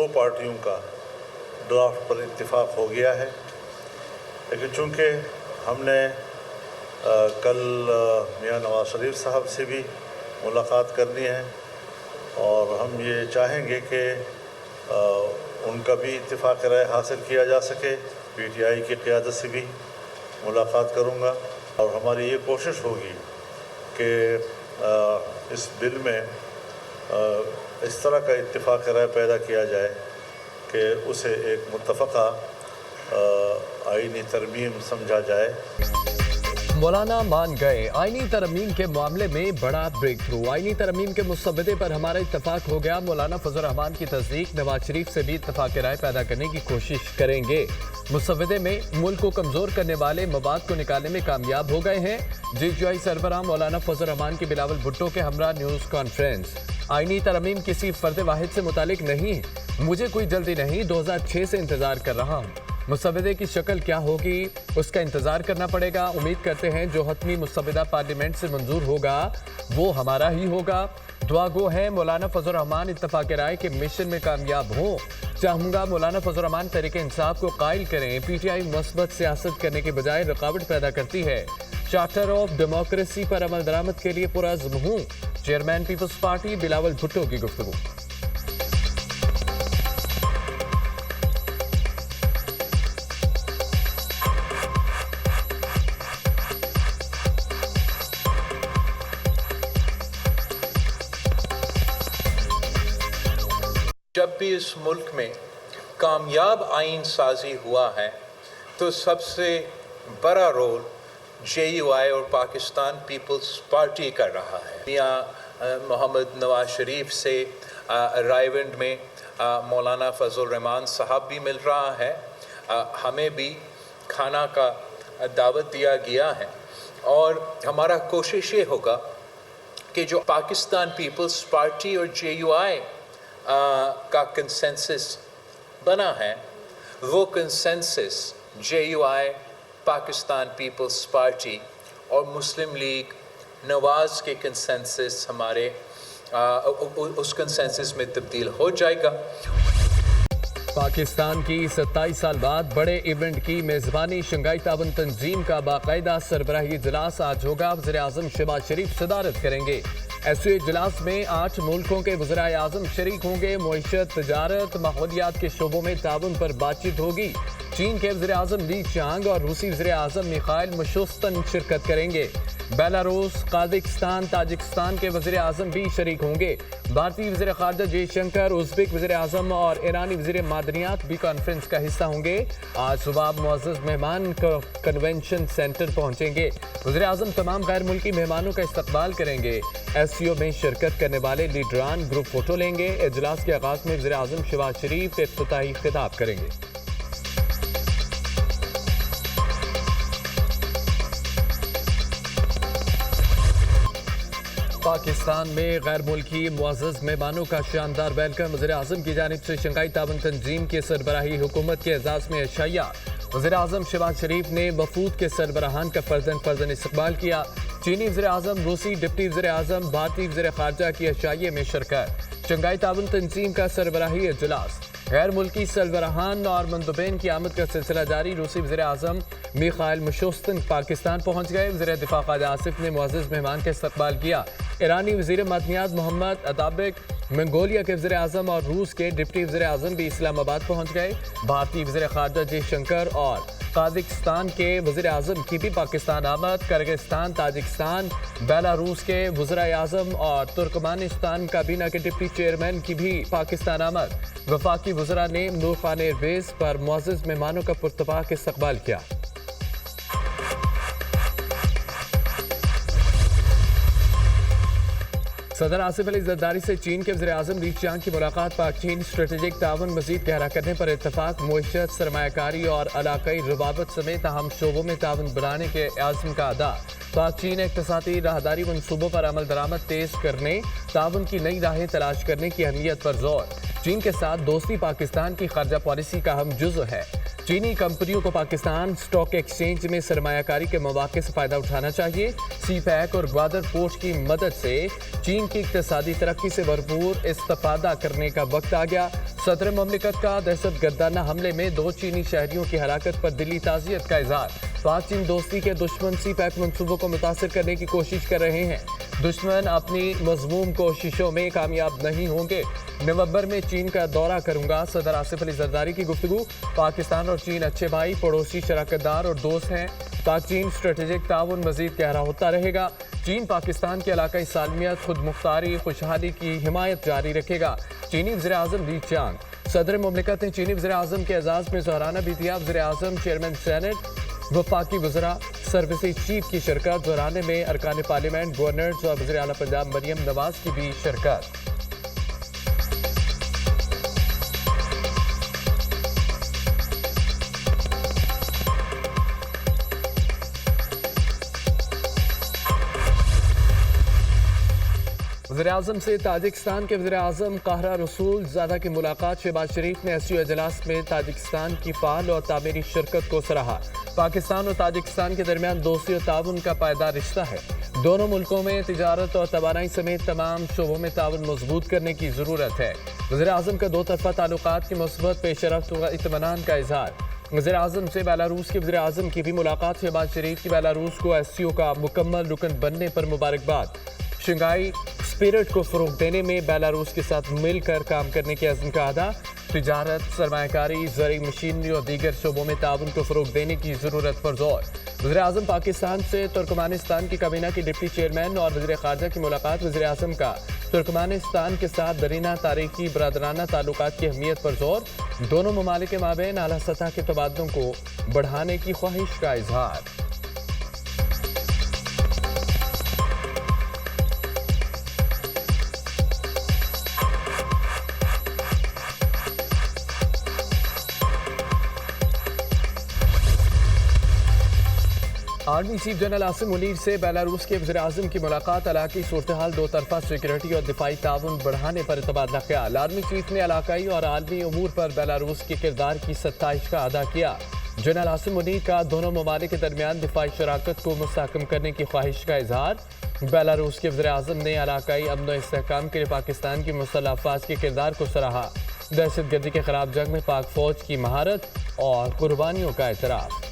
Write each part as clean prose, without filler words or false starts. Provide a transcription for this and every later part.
دو پارٹیوں کا ڈرافٹ پر اتفاق ہو گیا ہے، لیکن چونکہ ہم نے کل میاں نواز شریف صاحب سے بھی ملاقات کرنی ہے اور ہم یہ چاہیں گے کہ ان کا بھی اتفاق رائے حاصل کیا جا سکے۔ پی ٹی آئی کی قیادت سے بھی ملاقات کروں گا اور ہماری یہ کوشش ہوگی کہ اس بل میں اس طرح کا اتفاق رائے پیدا کیا جائے کہ اسے ایک متفقہ آئینی ترمیم سمجھا جائے۔ مولانا مان گئے، آئینی ترمیم کے معاملے میں بڑا بریک تھرو۔ آئینی ترمیم کے مسودے پر ہمارا اتفاق ہو گیا۔ مولانا فضل الرحمان کی تصدیق، نواز شریف سے بھی اتفاق رائے پیدا کرنے کی کوشش کریں گے۔ مسودے میں ملک کو کمزور کرنے والے مواد کو نکالنے میں کامیاب ہو گئے ہیں۔ جے یو آئی سربراہ مولانا فضل الرحمان کی بلاول بھٹو کے ہمراہ نیوز کانفرنس۔ آئینی ترمیم کسی فرد واحد سے متعلق نہیں ہے، مجھے کوئی جلدی نہیں، 2006 سے انتظار کر رہا ہوں۔ مسودے کی شکل کیا ہوگی اس کا انتظار کرنا پڑے گا۔ امید کرتے ہیں جو حتمی مسودہ پارلیمنٹ سے منظور ہوگا وہ ہمارا ہی ہوگا۔ دعا گو ہے مولانا فضل الرحمان اتفاق رائے کے مشن میں کامیاب ہوں۔ چاہوں گا مولانا فضل الرحمان تحریک انصاف کو قائل کریں۔ پی ٹی آئی مثبت سیاست کرنے کے بجائے رکاوٹ پیدا کرتی ہے۔ چارٹر آف ڈیموکریسی پر عمل درآمد کے لیے پرعزم ہوں۔ Chairman Peoples Party Bilawal Bhutto کی گفتگو۔ جب بھی اس ملک میں کامیاب آئین سازی ہوا ہے تو سب سے بڑا رول جے یو آئی اور پاکستان پیپلز پارٹی کر رہا ہے۔ میاں محمد نواز شریف سے رائیونڈ میں مولانا فضل الرحمان صاحب بھی مل رہا ہے، ہمیں بھی کھانا کا دعوت دیا گیا ہے اور ہمارا کوشش یہ ہوگا کہ جو پاکستان پیپلز پارٹی اور جے یو آئی کا کنسنسس بنا ہے وہ consensus J U I, Pakistan Peoples Party اور مسلم لیگ نواز کے کنسنسس ہمارے اس کنسنسس میں تبدیل ہو جائے گا۔ پاکستان کی 27 سال بعد بڑے ایونٹ کی میزبانی شنگھائی تعاون تنظیم کا باقاعدہ سربراہی اجلاس آج ہوگا۔ وزیر اعظم شہباز شریف صدارت کریں گے۔ ایس او اجلاس میں 8 ملکوں کے وزرائے اعظم شریک ہوں گے۔ معیشت، تجارت، ماحولیات کے شعبوں میں تعاون پر بات چیت ہوگی۔ چین کے وزیر اعظم لی چانگ اور روسی وزیر اعظم میخائیل مشوستن شرکت کریں گے۔ بیلاروس، قازقستان، تاجکستان کے وزیر اعظم بھی شریک ہوں گے۔ بھارتی وزیر خارجہ جے شنکر، ازبک وزیر اعظم اور ایرانی وزیر معدنیات بھی کانفرنس کا حصہ ہوں گے۔ آج صبح معزز مہمان کنونشن سینٹر پہنچیں گے۔ وزیر اعظم تمام غیر ملکی مہمانوں کا استقبال کریں گے۔ ایس سی او میں شرکت کرنے والے لیڈران گروپ فوٹو لیں گے۔ اجلاس کے آغاز میں وزیر اعظم شہباز شریف افتتاحی خطاب کریں گے۔ پاکستان میں غیر ملکی معزز مہمانوں کا شاندار ویلکم۔ وزیر اعظم کی جانب سے شنگھائی تعاون تنظیم کے سربراہی حکومت کے اعزاز میں عشائیہ۔ وزیر اعظم شہباز شریف نے وفود کے سربراہان کا فرداً استقبال کیا۔ چینی وزیر اعظم، روسی ڈپٹی وزیر اعظم، بھارتی وزیر خارجہ کی عشائیے میں شرکت۔ شنگھائی تعاون تنظیم کا سربراہی اجلاس۔ غیر ملکی سربراہان اور مندوبین کی آمد کا سلسلہ جاری۔ روسی وزیر اعظم میخائیل مشوستن پاکستان پہنچ گئے۔ وزیر دفاع خواجہ آصف نے معزز مہمان کا استقبال کیا۔ ایرانی وزیر معدنیات محمد اتابک، منگولیا کے وزیر اعظم اور روس کے ڈپٹی وزیر اعظم بھی اسلام آباد پہنچ گئے۔ بھارتی وزیر خارجہ جے شنکر اور قازقستان کے وزیر اعظم کی بھی پاکستان آمد۔ کرغزستان، تاجکستان، بیلاروس کے وزرائے اعظم اور ترکمانستان کابینہ کے ڈپٹی چیئرمین کی بھی پاکستان آمد۔ وفاقی وزراء نے نور خان ایئر بیس پر معزز مہمانوں کا پرتپاک استقبال کیا۔ صدر آصف علی زرداری سے چین کے وزیر اعظم لی چانگ کی ملاقات۔ پاک چین اسٹریٹجک تعاون مزید گہرا کرنے پر اتفاق۔ معیشت، سرمایہ کاری اور علاقائی روابط سمیت اہم شعبوں میں تعاون بڑھانے کے عزم کا ادا۔ پاک چین اقتصادی راہداری منصوبوں پر عمل درآمد تیز کرنے، تعاون کی نئی راہیں تلاش کرنے کی اہمیت پر زور۔ چین کے ساتھ دوستی پاکستان کی خارجہ پالیسی کا اہم جزو ہے۔ چینی کمپنیوں کو پاکستان اسٹاک ایکسچینج میں سرمایہ کاری کے مواقع سے فائدہ اٹھانا چاہیے. سی پیک اور گوادر پورٹ کی مدد سے چین کی اقتصادی ترقی سے بھرپور استفادہ کرنے کا وقت آ گیا. صدر مملکت کا دہشت گردانہ حملے میں 2 چینی شہریوں کی ہلاکت پر دلی تعزیت کا اظہار. پاک چین دوستی کے دشمن سی پیک منصوبوں کو متاثر کرنے کی کوشش کر رہے ہیں. دشمن اپنی مذموم کوششوں میں کامیاب نہیں ہوں گے. نومبر میں چین کا دورہ کروں گا، صدر آصف علی زرداری کی گفتگو. پاکستان اور چین اچھے بھائی، پڑوسی، شراکت دار اور دوست ہیں. پاک چین اسٹریٹجک تعاون مزید گہرا ہوتا رہے گا. چین پاکستان کے علاقائی سالمیت، خود مختاری، خوشحالی کی حمایت جاری رکھے گا. چینی وزیر اعظم لی چانگ. صدر مملکت نے چینی وزیر اعظم کے اعزاز میں ظہرانہ بھی دیا. وزیر اعظم، چیئرمین سینٹ، وفاقی وزراء، سروسز چیف کی شرکت. ظہرانے میں ارکان پارلیمنٹ، گورنرز اور وزیر اعلیٰ پنجاب مریم نواز کی بھی شرکت. وزیر اعظم سے تاجکستان کے وزیر اعظم قاہرہ رسول زادہ کی ملاقات. شہباز شریف نے ایس سی او اجلاس میں تاجکستان کی فعال اور تعمیری شرکت کو سراہا. پاکستان اور تاجکستان کے درمیان دوستی اور تعاون کا پائیدار رشتہ ہے. دونوں ملکوں میں تجارت اور توانائی سمیت تمام شعبوں میں تعاون مضبوط کرنے کی ضرورت ہے. وزیر اعظم کا 2 طرفہ تعلقات کی مثبت پیش رفت و اطمینان کا اظہار. وزیر اعظم سے بیلاروس کے وزیر اعظم کی بھی ملاقات. شہباز شریف کی بیلاروس کو ایس سی او کا مکمل رکن بننے پر مبارکباد. شنگھائی اسپرٹ کو فروغ دینے میں بیلاروس کے ساتھ مل کر کام کرنے کے عزم کا اعادہ. تجارت، سرمایہ کاری، زرعی مشینری اور دیگر شعبوں میں تعاون کو فروغ دینے کی ضرورت پر زور. وزیر اعظم پاکستان سے ترکمانستان کی کابینہ کی ڈپٹی چیئرمین اور وزیر خارجہ کی ملاقات. وزیر اعظم کا ترکمانستان کے ساتھ درینہ تاریخی برادرانہ تعلقات کی اہمیت پر زور. دونوں ممالک کے مابین اعلیٰ سطح کے تبادلوں کو بڑھانے کی خواہش کا اظہار. Army chief general Asim Munir سے بیلاروس کے وزیر اعظم کی ملاقات. علاقائی صورتحال، 2 طرفہ سیکورٹی اور دفاعی تعاون بڑھانے پر تبادلہ خیال. آرمی چیف نے علاقائی اور عالمی امور پر بیلاروس کے کردار کی ستائش کا اعادہ کیا. جنرل عاصم منیر کا دونوں ممالک کے درمیان دفاعی شراکت کو مستحکم کرنے کی خواہش کا اظہار. بیلاروس کے وزیر اعظم نے علاقائی امن و استحکام کے لیے پاکستان کی مسلح افواج کے کردار کو سراہا. دہشت گردی کے خلاف جنگ میں پاک فوج کی مہارت اور قربانیوں کا اعتراف.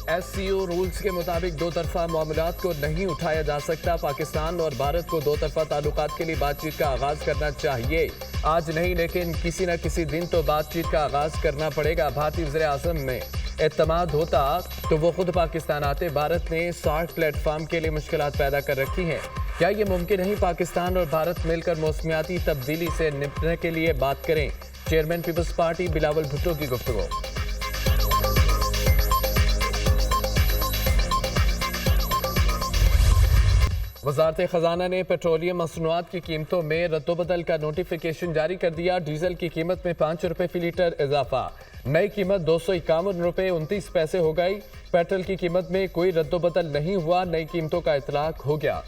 ایس سی او رولز کے مطابق 2 طرفہ معاملات کو نہیں اٹھایا جا سکتا. پاکستان اور بھارت کو 2 طرفہ تعلقات کے لیے بات چیت کا آغاز کرنا چاہیے. آج نہیں لیکن کسی نہ کسی دن تو بات چیت کا آغاز کرنا پڑے گا. بھارتی وزیر اعظم میں اعتماد ہوتا تو وہ خود پاکستان آتے. بھارت نے 60 پلیٹ فارم کے لیے مشکلات پیدا کر رکھی ہیں. کیا یہ ممکن نہیں پاکستان اور بھارت مل کر موسمیاتی تبدیلی سے نپٹنے کے لیے بات کریں؟ Chairman Peoples Party Bilawal Bhutto کی گفتگو. وزارت خزانہ نے پیٹرولیم مصنوعات کی قیمتوں میں رد و بدل کا نوٹیفیکیشن جاری کر دیا. ڈیزل کی قیمت میں 5 روپے فی لیٹر اضافہ. نئی قیمت 251 روپے 29 پیسے ہو گئی. پیٹرول کی قیمت میں کوئی رد و بدل نہیں ہوا. نئی قیمتوں کا اطلاق ہو گیا.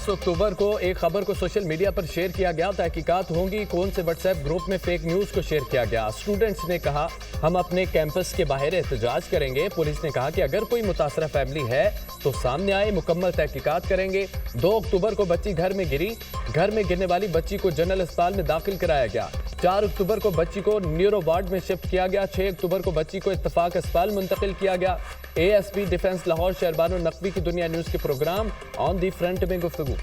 اکتوبر کو ایک خبر کو سوشل میڈیا پر شیئر کیا گیا. تحقیقات ہوں گی کون سے واٹس ایپ گروپ میں فیک نیوز کو شیئر کیا گیا. اسٹوڈنٹس نے کہا ہم اپنے کیمپس کے باہر احتجاج کریں گے. پولیس نے کہا کہ اگر کوئی متاثرہ فیملی ہے تو سامنے آئے، مکمل تحقیقات کریں گے. 2 اکتوبر کو بچی گھر میں گری. گھر میں گرنے والی بچی کو جنرل اسپتال میں داخل کرایا گیا. 4 اکتوبر کو بچی کو نیورو وارڈ میں شفٹ کیا گیا. 6 اکتوبر کو بچی کو اتفاق اسپتال منتقل کیا گیا. A S P defence Lahore Shahrbano Naqvi کی دنیا نیوز کے پروگرام آن دی فرنٹ میں گفتگو.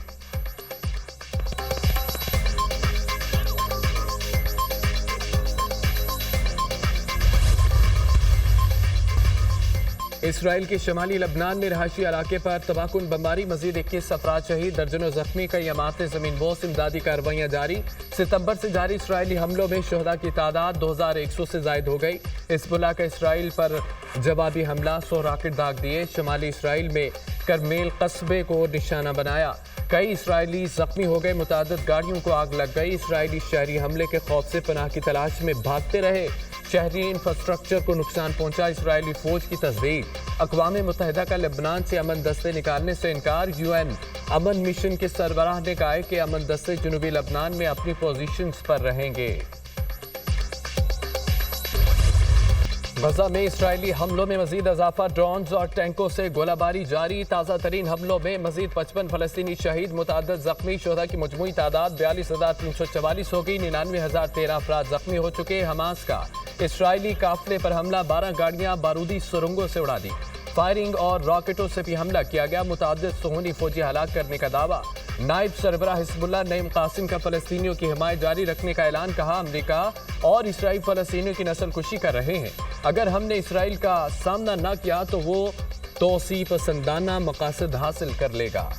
اسرائیل کے شمالی لبنان میں رہائشی علاقے پر تباہ کن بمباری. مزید 21 افراد شہید، درجنوں زخمی. کئی اماکن زمین بوس. امدادی کارروائیاں جاری. ستمبر سے جاری اسرائیلی حملوں میں شہداء کی تعداد 2100 سے زائد ہو گئی. حزب اللہ کا اسرائیل پر جوابی حملہ، 100 راکٹ داغ دیے. شمالی اسرائیل میں کرمیل قصبے کو نشانہ بنایا. کئی اسرائیلی زخمی ہو گئے، متعدد گاڑیوں کو آگ لگ گئی، اسرائیلی شہری حملے کے خوف سے پناہ کی تلاش میں بھاگتے رہے، شہری انفراسٹرکچر کو نقصان پہنچا، اسرائیلی فوج کی تصدیق۔ اقوام متحدہ کا لبنان سے امن دستے نکالنے سے انکار، یو این امن مشن کے سربراہ نے کہا ہے کہ امن دستے جنوبی لبنان میں اپنی پوزیشنز پر رہیں گے۔ غزہ میں اسرائیلی حملوں میں مزید اضافہ، ڈرونز اور ٹینکوں سے گولہ باری جاری، تازہ ترین حملوں میں مزید 55 فلسطینی شہید، متعدد زخمی، شہداء کی مجموعی تعداد 42,344 ہو گئی، 99,013 افراد زخمی ہو چکے۔ حماس کا اسرائیلی قافلے پر حملہ، 12 گاڑیاں بارودی سرنگوں سے اڑا دی، فائرنگ اور راکٹوں سے بھی حملہ کیا گیا، متعدد صہیونی فوجی ہلاک کرنے کا دعویٰ۔ نائب سربراہ حزب اللہ نعیم قاسم کا فلسطینیوں کی حمایت جاری رکھنے کا اعلان، کہا امریکہ اور اسرائیل فلسطینیوں کی نسل کشی کر رہے ہیں، اگر ہم نے اسرائیل کا سامنا نہ کیا تو وہ توسیع پسندانہ مقاصد حاصل کر لے گا۔